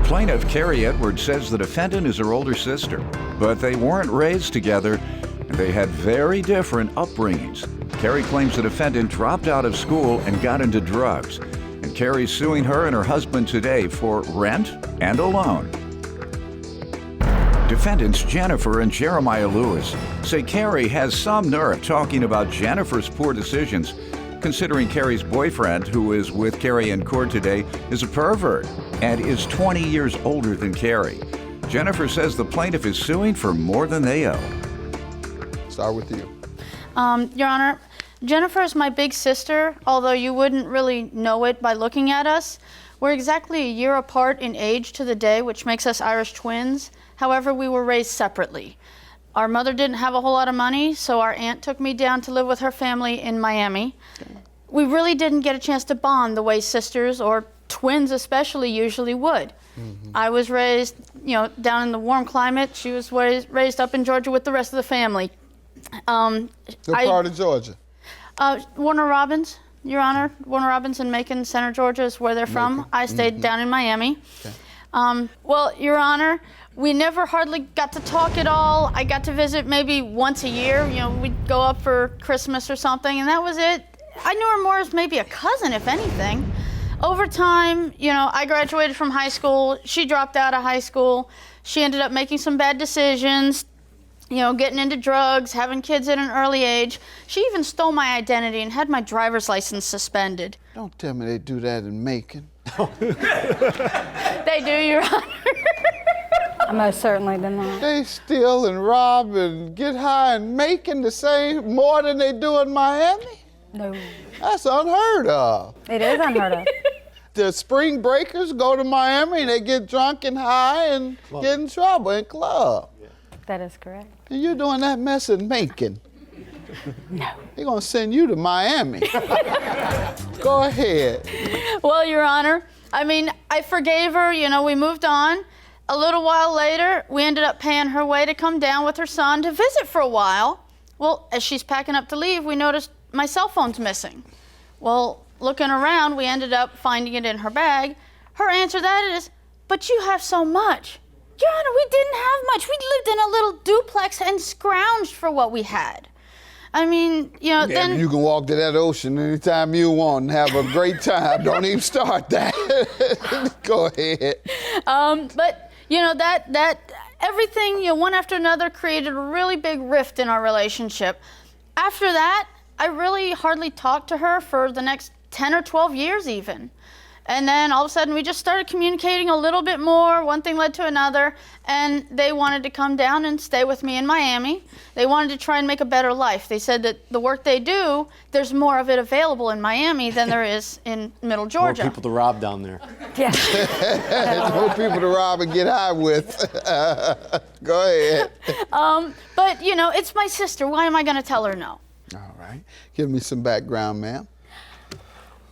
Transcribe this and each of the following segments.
Plaintiff Carrie Edwards says the defendant is her older sister, but they weren't raised together and they had very different upbringings. Carrie claims the defendant dropped out of school and got into drugs, and Carrie's suing her and her husband today for rent and a loan. Defendants Jennifer and Jeremiah Lewis say Carrie has some nerve talking about Jennifer's poor decisions, considering Carrie's boyfriend, who is with Carrie in court today, is a pervert and is 20 years older than Carrie. Jennifer says the plaintiff is suing for more than they owe. Start with you. Your Honor, Jennifer is my big sister, although you wouldn't really know it by looking at us. We're exactly a year apart in age to the day, which makes us Irish twins. However, we were raised separately. Our mother didn't have a whole lot of money, so our aunt took me down to live with her family in Miami. We really didn't get a chance to bond the way sisters, or twins especially, usually would. I was raised, down in the warm climate. She was raised up in Georgia with the rest of the family. What part of Georgia? Warner Robins, Your Honor. Warner Robins in Macon Center, Georgia is where they're from. I stayed down in Miami. Okay. Well, Your Honor, we never hardly got to talk at all. I got to visit maybe once a year. We'd go up for Christmas or something, and that was it. I knew her more as maybe a cousin, if anything. Over time, I graduated from high school. She dropped out of high school. She ended up making some bad decisions, getting into drugs, having kids at an early age. She even stole my identity and had my driver's license suspended. Don't tell me they do that in Macon. They do, Your Honor. I most certainly did not. They steal and rob and get high in Macon the same more than they do in Miami? No. That's unheard of. It is unheard of. The spring breakers go to Miami and they get drunk and high and get in trouble in club. That is correct. And you're doing that mess in Macon. No. They're gonna send you to Miami. Go ahead. Well, Your Honor, I forgave her, we moved on. A little while later, we ended up paying her way to come down with her son to visit for a while. Well, as she's packing up to leave, we noticed my cell phone's missing. Well, looking around, we ended up finding it in her bag. Her answer to that is, "But you have so much." Your Honor, we didn't have much. We lived in a little duplex and scrounged for what we had. Then... You can walk to that ocean anytime you want and have a great time. Don't even start that. Go ahead. But, that everything, one after another created a really big rift in our relationship. After that, I really hardly talked to her for the next 10 or 12 years even. And then all of a sudden we just started communicating a little bit more. One thing led to another, and they wanted to come down and stay with me in Miami. They wanted to try and make a better life. They said that the work they do, there's more of it available in Miami than there is in Middle Georgia. More people to rob down there. Yeah. More people to rob and get high with. Go ahead. But, it's my sister. Why am I going to tell her no? All right. Give me some background, ma'am.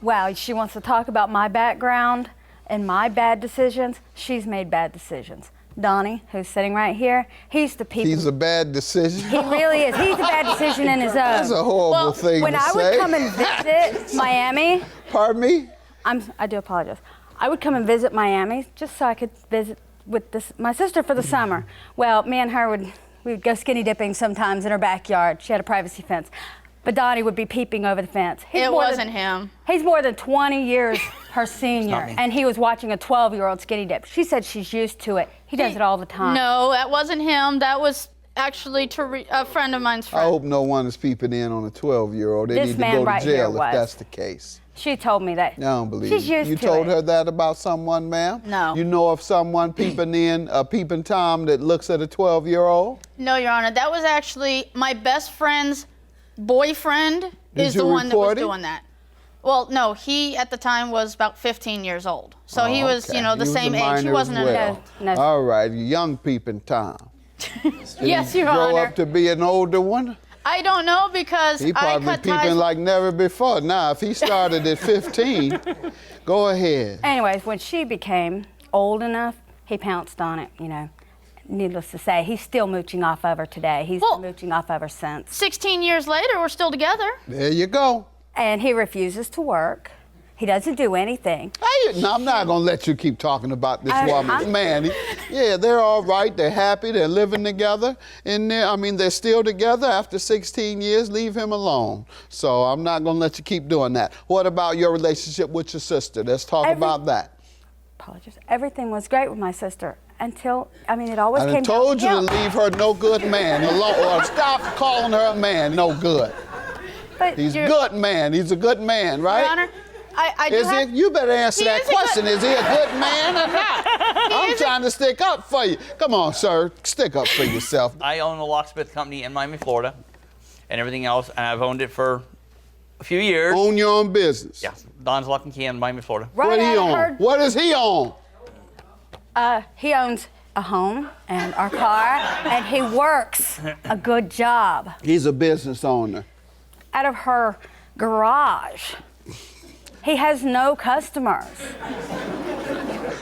Wow, she wants to talk about my background and my bad decisions. She's made bad decisions. Donnie, who's sitting right here, he's the people. He's a bad decision. He really is. He's a bad decision in his own. That's a horrible thing when to I say. would come and visit Miami. Pardon me? I do apologize. I would come and visit Miami just so I could visit with my sister for the summer. Well, me and her we would go skinny dipping sometimes in her backyard. She had a privacy fence. But Donnie would be peeping over the fence. It wasn't him. He's more than 20 years her senior, and he was watching a 12-year-old skinny dip. She said she's used to it. He does it all the time. No, that wasn't him. That was actually a friend of mine's friend. I hope no one is peeping in on a 12-year-old. They This need to man go to right here jail if was. that's the case. She told me that. I don't believe She's it. used You to told it. her that about someone, ma'am? No. You know of someone peeping in, a peeping Tom that looks at a 12-year-old? No, Your Honor. That was actually my best friend's boyfriend is the one that was doing that. Well, no, he at the time was about 15 years old. So he was, okay. the He was same a age. He minor wasn't as an well. adult. No. All right, young peeping Tom. Yes, Your Grow Honor. up to be an older one? I don't know because He probably I cut peeping ties. like never before. Now, if he started at 15, go ahead. Anyways, when she became old enough, he pounced on it, Needless to say, he's still mooching off of her today. He's been mooching off of her since. 16 years later, we're still together. There you go. And he refuses to work. He doesn't do anything. No, I'm not gonna let you keep talking about this woman. I'm- Man, yeah, they're all right. They're happy. They're living together. And they're still together after 16 years. Leave him alone. So I'm not gonna let you keep doing that. What about your relationship with your sister? Let's talk about that. Apologies. Everything was great with my sister until, it always I came told you to down to him. leave her no good man alone, or stop calling her a man no good. But He's a good man. He's a good man, right? Your Honor, I do Is have... he? You better answer He that is a good- question. Is he a good man or not? I'm trying to stick up for you. Come on, sir. Stick up for yourself. I own a locksmith company in Miami, Florida, and everything else, and I've owned it for a few years. Own your own business. Yeah, Don's Lock and Key in Miami, Florida. Right, What do he I own? heard- What does he own? He owns a home and our car, and he works a good job He's a business owner. out of her garage. He has no customers.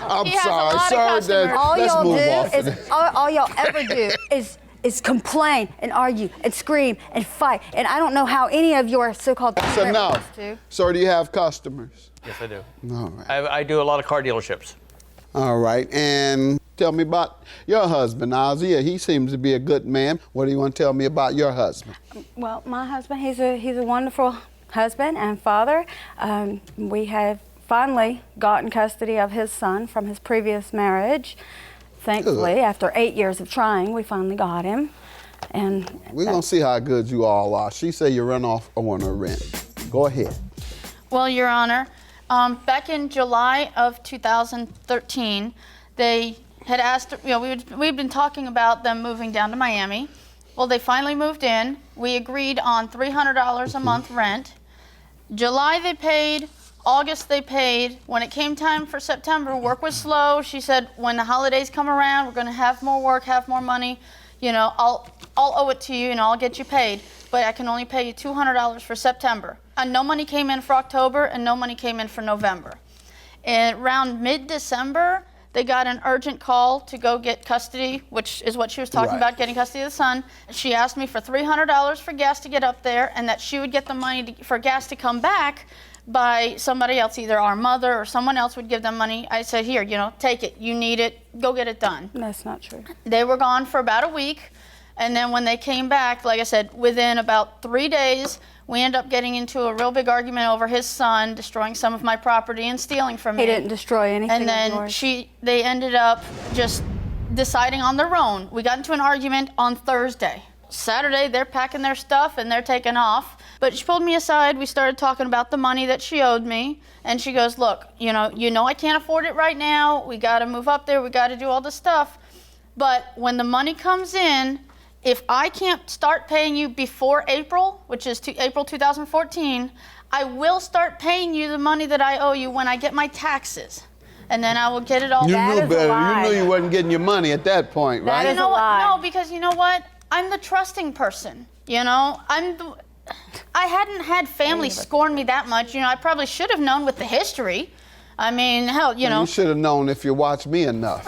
I'm He has a sorry, lot of sir. customers. All Let's y'all move do off of is this. all y'all ever do is complain and argue and scream and fight. And I don't know how any of your so-called That's parent enough. wants to. Sir, do you have customers? Yes, I do. All right. I do a lot of car dealerships. All right. And tell me about your husband, Ozzy. He seems to be a good man. What do you want to tell me about your husband? Well, my husband, he's a wonderful husband and father. We have finally gotten custody of his son from his previous marriage. Thankfully, Good. after 8 years of trying, we finally got him. And We're going to see how good you all are. She said you run off on her rent. Go ahead. Well, Your Honor, back in July of 2013, they had asked, we'd been talking about them moving down to Miami. Well, they finally moved in. We agreed on $300 a month rent. July they paid, August they paid. When it came time for September, work was slow. She said, when the holidays come around, we're gonna have more work, have more money. I'll owe it to you and I'll get you paid, but I can only pay you $200 for September. And no money came in for October and no money came in for November. And around mid-December, they got an urgent call to go get custody, which is what she was talking Right. about, getting custody of the son. She asked me for $300 for gas to get up there and that she would get the money for gas to come back by somebody else, either our mother or someone else would give them money. I said, here, take it. You need it. Go get it done. that's not true. They were gone for about a week. And then when they came back, like I said, within about 3 days, we ended up getting into a real big argument over his son destroying some of my property and stealing from me. He didn't destroy anything And of then yours. they ended up just deciding on their own. We got into an argument on Thursday. Saturday, they're packing their stuff and they're taking off. But she pulled me aside. We started talking about the money that she owed me. And she goes, look, you know I can't afford it right now. We got to move up there. We got to do all this stuff. But when the money comes in, if I can't start paying you before April, which is April 2014, I will start paying you the money that I owe you when I get my taxes. And then I will get it all You back. That knew is a better. lie. You knew you wasn't getting your money at that point, That right? is You know a what? lie. No, because you know what? I'm the trusting person. I hadn't had family scorn me that much. I probably should have known with the history. I mean, hell, You should have known if you watched me enough.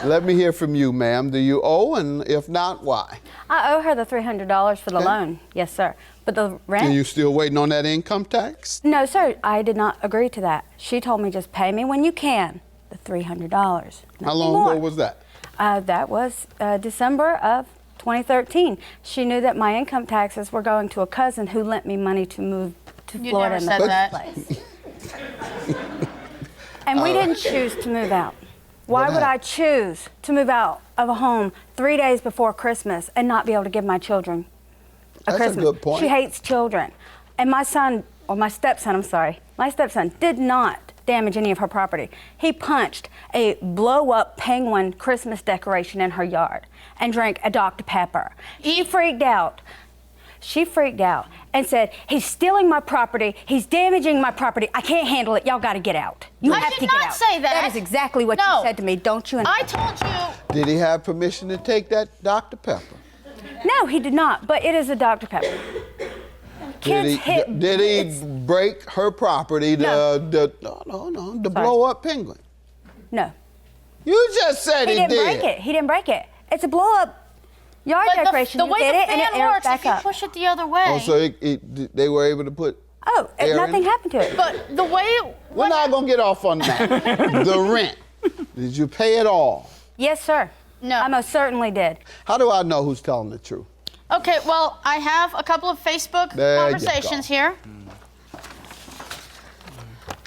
Let me hear from you, ma'am. Do you owe? And if not, why? I owe her the $300 for the loan. Yes, sir. But the rent? And you still waiting on that income tax? No, sir. I did not agree to that. She told me just pay me when you can the $300. How long ago was that? That was December of 2013. She knew that my income taxes were going to a cousin who lent me money to move to You Florida never in the said first place. And we didn't choose to move out. Why would I choose to move out of a home 3 days before Christmas and not be able to give my children That's a Christmas? good point. She hates children. And my stepson did not damage any of her property. He punched a blow-up penguin Christmas decoration in her yard and drank a Dr. Pepper. She freaked out. She freaked out and said, he's stealing my property, he's damaging my property, I can't handle it, y'all gotta get out. You I have did to get not out. say that. That is exactly what No. you said to me, don't you? I told you. Did he have permission to take that Dr. Pepper? No, he did not, but it is a Dr. Pepper. Kids hit. Did he break her property to No. blow up penguin? No. You just said He he didn't did. break it. He didn't break it. It's a blow-up yard But decoration. the You way did the it and fan it airs works, back if you up. push it the other way. Oh, so they were able to put Oh, Aaron? nothing happened to it. But the way We're not going to get off on that. The rent. Did you pay it all? Yes, sir. No. I most certainly did. How do I know who's telling the truth? Okay, well, I have a couple of Facebook There you conversations go. here.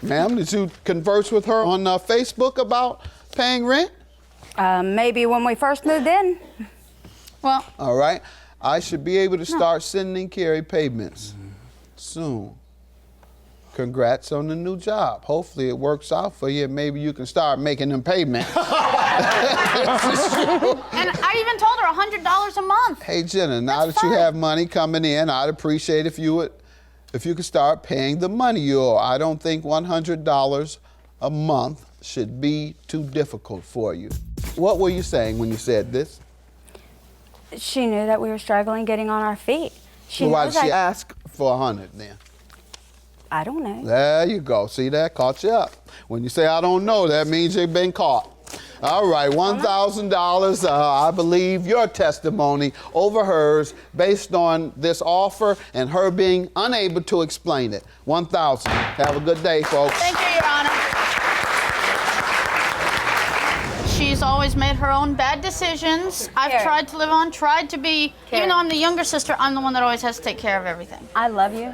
Ma'am, did you converse with her on Facebook about paying rent? Maybe when we first moved in. Well, All right. I should be able to start sending Carrie payments soon. Congrats on the new job. Hopefully it works out for you and maybe you can start making them payments. and I even told her $100 a month. Hey, Jenna, now That's that you fine. have money coming in, I'd appreciate if you could start paying the money you owe. I don't think $100 a month should be too difficult for you. What were you saying when you said this? She knew that we were struggling getting on our feet. Well, why knows did she ask for 100 then? I don't know. There you go. See that? Caught you up. When you say I don't know, that means you've been caught. All right, $1,000. I believe your testimony over hers based on this offer and her being unable to explain it. $1,000. Have a good day, folks. Thank you, Your Honor. She's always made her own bad decisions. I've Carrie. tried to live on, tried to be, Carrie. even though I'm the younger sister, I'm the one that always has to take care of everything. I love you.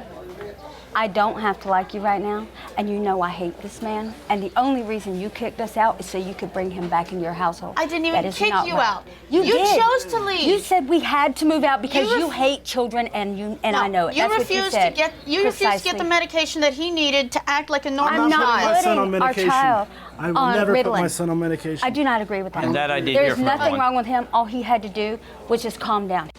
I don't have to like you right now, and you know I hate this man. And the only reason you kicked us out is so you could bring him back in your household. I didn't That even is kick not you right. out. You did. chose to leave. You said we had to move out because You you ref- hate children, and No, I know it. You That's refused what you said. to get refused to get the medication that he needed to act like a normal I'm not child. my son on putting our medication. child I will on never put my Ritalin. son on medication. I do not agree with that. And that I did There's hear from nothing everyone. wrong with him. All he had to do was just calm down.